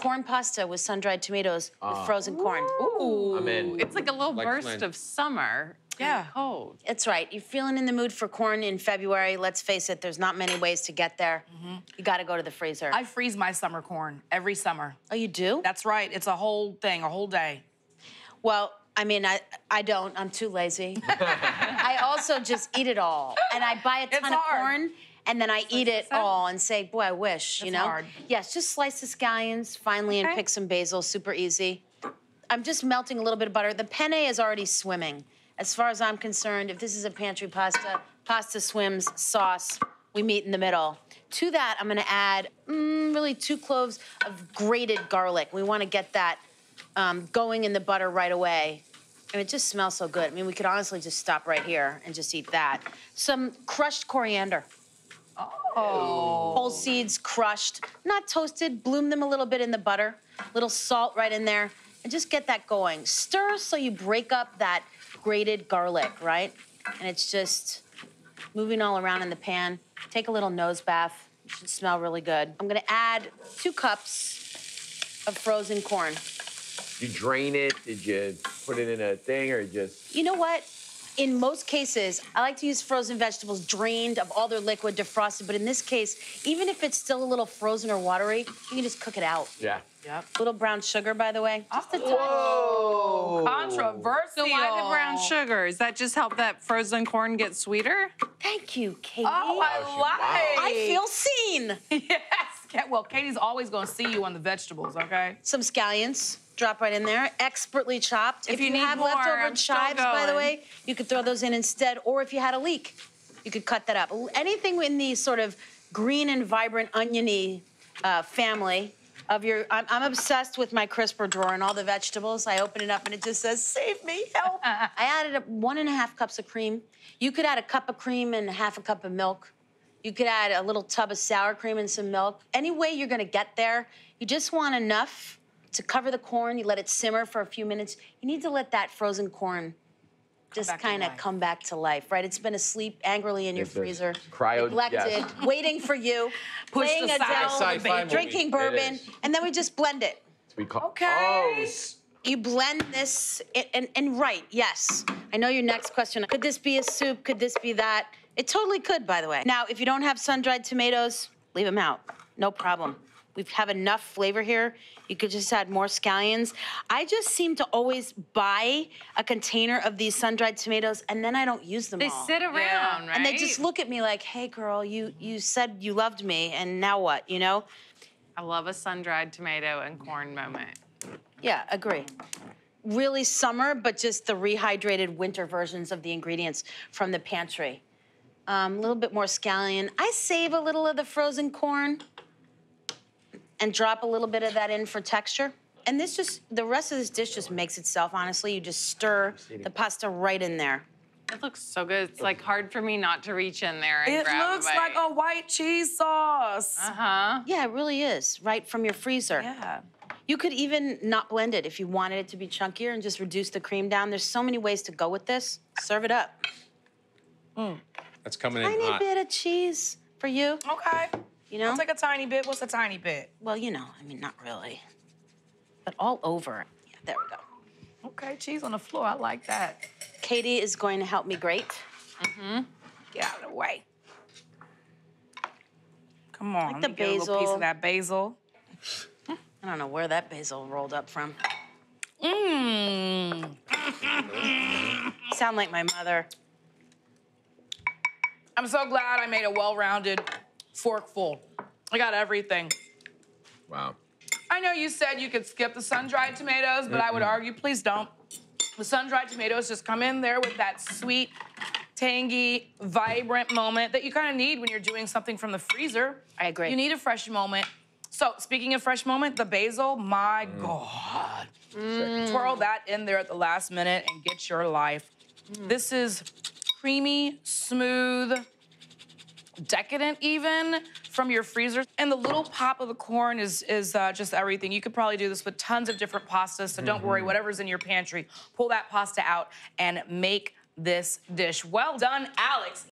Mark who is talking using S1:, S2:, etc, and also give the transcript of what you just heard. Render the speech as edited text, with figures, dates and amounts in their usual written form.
S1: corn pasta with sun-dried tomatoes with frozen corn.
S2: Ooh.
S3: I'm in.
S2: It's like a little burst
S3: Flint.
S2: of summer.
S4: Yeah.
S2: Cold.
S1: It's right. You're feeling in the mood for corn in February. Let's face it, there's not many ways to get there. You got to go to the freezer.
S4: I freeze my summer corn every summer.
S1: Oh, you do?
S4: That's right. It's a whole thing, a whole day.
S1: Well, I mean, I don't. I'm too lazy. I also just eat it all. And I buy a ton of corn, and then I eat it all and say, boy, I wish, you know?
S4: hard.
S1: Yes, just slice the scallions finely and pick some basil, super easy. I'm just melting a little bit of butter. The penne is already swimming. As far as I'm concerned, if this is a pantry pasta, pasta swims, sauce, we meet in the middle. To that, I'm gonna add really 2 cloves of grated garlic. We wanna get that going in the butter right away. And it just smells so good. I mean, we could honestly just stop right here and just eat that. Some crushed coriander.
S4: Oh.
S1: Whole seeds crushed, not toasted, bloom them a little bit in the butter, little salt right in there, and just get that going. Stir so you break up that grated garlic, right? And it's just moving all around in the pan. Take a little nose bath. It should smell really good. I'm gonna add 2 cups of frozen corn.
S3: You drain it? Did you put it in a thing or just?
S1: You know what? In most cases, I like to use frozen vegetables drained of all their liquid, defrosted, but in this case, even if it's still a little frozen or watery, you can just cook it out.
S3: Yeah.
S4: Yep.
S1: Little brown sugar, by the way. Just a touch.
S4: Whoa. Controversial.
S2: So why the brown sugar? Does that just help that frozen corn get sweeter?
S1: Thank you, Katie.
S4: Oh, I
S1: I feel seen.
S4: Yes. Well, Katie's always going to see you on the vegetables, okay?
S1: Some scallions, drop right in there, expertly chopped.
S2: If you need
S1: have
S2: more,
S1: leftover
S2: I'm still
S1: chives, by the
S2: going.
S1: way, you could throw those in instead, or if you had a leek, you could cut that up. Anything in the sort of green and vibrant oniony family of your, I'm obsessed with my crisper drawer and all the vegetables. I open it up and it just says, save me, help. I added up 1.5 cups of cream. You could add a cup of cream and half a cup of milk. You could add a little tub of sour cream and some milk. Any way you're gonna get there, you just want enough to cover the corn. You let it simmer for a few minutes. You need to let that frozen corn just kind of come back to life, right? It's been asleep angrily in your freezer, neglected, waiting for you, playing Adele, drinking bourbon, and then we just blend it.
S4: Okay.
S1: You blend this, and right, yes. I know your next question, could this be a soup? Could this be that? It totally could, by the way. Now, if you don't have sun-dried tomatoes, leave them out, no problem. We have enough flavor here. You could just add more scallions. I just seem to always buy a container of these sun-dried tomatoes, and then I don't use them all.
S2: They sit around, right?
S1: And they just look at me like, hey, girl, you said you loved me, and now what, you know?
S2: I love a sun-dried tomato and corn moment.
S1: Yeah, agree. Really summer, but just the rehydrated winter versions of the ingredients from the pantry. A little bit more scallion. I save a little of the frozen corn and drop a little bit of that in for texture. And this just, the rest of this dish just makes itself, honestly. You just stir the pasta right in there.
S2: It looks so good. It's like hard for me not to reach in there and
S4: It
S2: grab
S4: looks
S2: a bite.
S4: like a white cheese sauce.
S2: Uh-huh.
S1: Yeah, it really is, right from your freezer.
S4: Yeah.
S1: You could even not blend it if you wanted it to be chunkier and just reduce the cream down. There's so many ways to go with this. Serve it up.
S3: That's coming in
S1: Tiny
S3: hot.
S1: bit of cheese for you.
S4: Okay.
S1: You know?
S4: I'll take a tiny bit. What's a tiny bit?
S1: Well, you know, I mean, not really. But all over. Yeah, there we go.
S4: Okay, cheese on the floor. I like that.
S1: Katie is going to help me grate.
S4: Get out of the way. Come on,
S1: Like
S4: let me
S1: the
S4: get a little piece
S1: basil.
S4: of that basil.
S1: I don't know where that basil rolled up from.
S4: Mmm.
S1: Sound like my mother.
S4: I'm so glad I made a well-rounded forkful. I got everything.
S3: Wow.
S4: I know you said you could skip the sun-dried tomatoes, but I would argue, please don't. The sun-dried tomatoes just come in there with that sweet, tangy, vibrant moment that you kind of need when you're doing something from the freezer.
S1: I agree.
S4: You need a fresh moment. So, speaking of fresh moment, the basil, my God. Twirl that in there at the last minute and get your life. This is creamy, smooth, decadent even from your freezer. And the little pop of the corn is just everything. You could probably do this with tons of different pastas, so don't worry, whatever's in your pantry, pull that pasta out and make this dish. Well done, Alex.